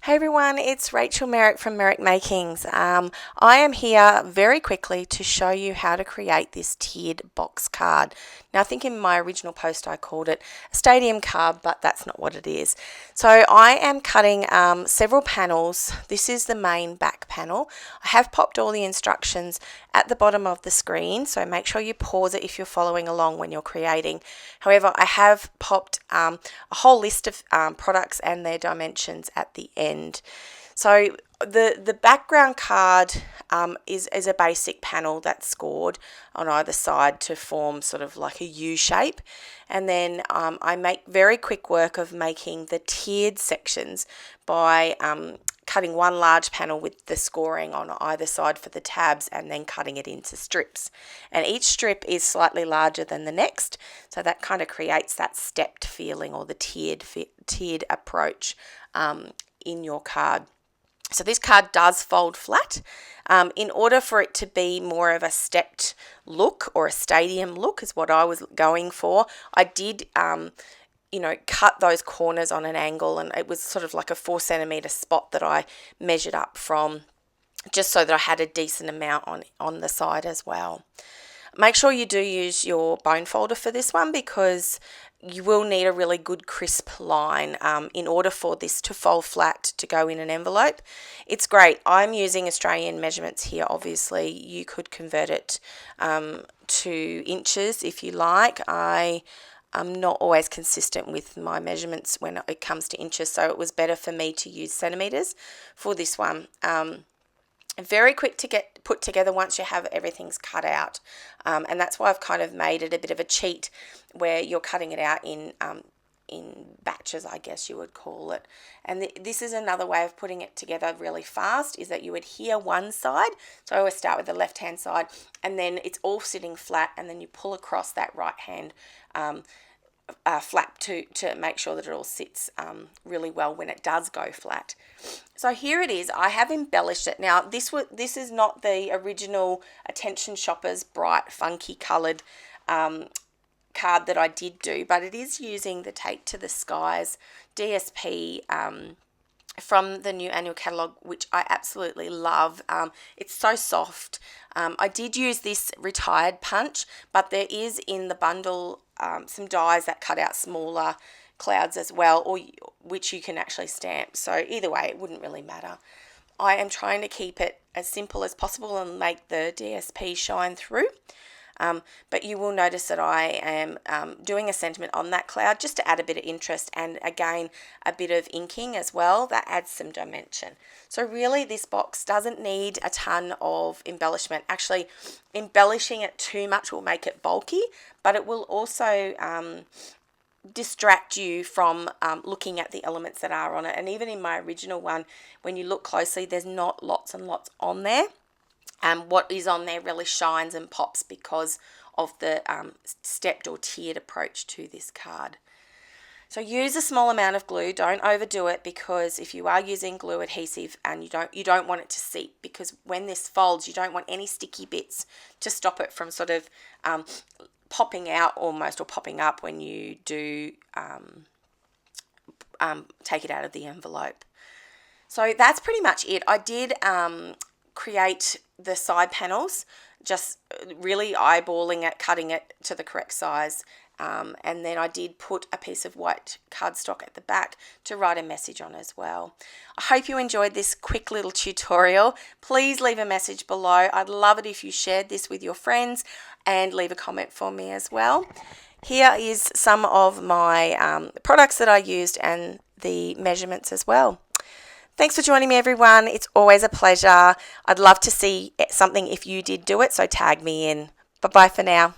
Hey everyone, it's Rachel Merrick from Merrick Makings. I am here very quickly to show you how to create this tiered box card. Now I think in my original post I called it a stadium card, but that's not what it is. So I am cutting several panels. This is the main back panel. I have popped all the instructions at the bottom of the screen, so make sure you pause it if you're following along when you're creating. However, I have popped a whole list of products and their dimensions at the end. So the background card is a basic panel that's scored on either side to form sort of like a U shape, and then I make very quick work of making the tiered sections by cutting one large panel with the scoring on either side for the tabs and then cutting it into strips, and each strip is slightly larger than the next, so that kind of creates that stepped feeling or the tiered approach in your card. So this card does fold flat. In order for it to be more of a stepped look or a stadium look is what I was going for, I did cut those corners on an angle, and it was sort of like a 4 centimeter spot that I measured up from, just so that I had a decent amount on the side as well. Make sure you do use your bone folder for this one, because you will need a really good crisp line in order for this to fold flat to go in an envelope. It's great. I'm using Australian measurements here. Obviously, you could convert it to inches if you like. I'm not always consistent with my measurements when it comes to inches, so it was better for me to use centimeters for this one. Very quick to get put together once you have everything's cut out, and that's why I've kind of made it a bit of a cheat where you're cutting it out in batches, I guess you would call it. And this is another way of putting it together really fast, is that you adhere one side. So I always start with the left hand side, and then it's all sitting flat, and then you pull across that right hand flap to make sure that it all sits really well when it does go flat. So here it is. I have embellished it. Now this is not the original Attention Shoppers bright funky coloured card that I did do, but it is using the Take to the Skies DSP from the new annual catalogue, which I absolutely love. It's so soft. I did use this retired punch, but there is in the bundle some dies that cut out smaller clouds as well, or which you can actually stamp. So either way, it wouldn't really matter. I am trying to keep it as simple as possible and make the DSP shine through. But you will notice that I am doing a sentiment on that cloud just to add a bit of interest, and again a bit of inking as well that adds some dimension. So really this box doesn't need a ton of embellishment. Actually, embellishing it too much will make it bulky, but it will also distract you from looking at the elements that are on it. And even in my original one, when you look closely, there's not lots and lots on there. What is on there really shines and pops because of the stepped or tiered approach to this card. So use a small amount of glue. Don't overdo it, because if you are using glue adhesive and you don't want it to seep, because when this folds, you don't want any sticky bits to stop it from sort of popping out almost, or popping up when you do take it out of the envelope. So that's pretty much it. I did create the side panels, just really eyeballing it, cutting it to the correct size, and then I did put a piece of white cardstock at the back to write a message on as well. I hope you enjoyed this quick little tutorial. Please leave a message below. I'd love it if you shared this with your friends, and leave a comment for me as well. Here is some of my products that I used and the measurements as well. Thanks for joining me, everyone. It's always a pleasure. I'd love to see something if you did do it, so tag me in. Bye-bye for now.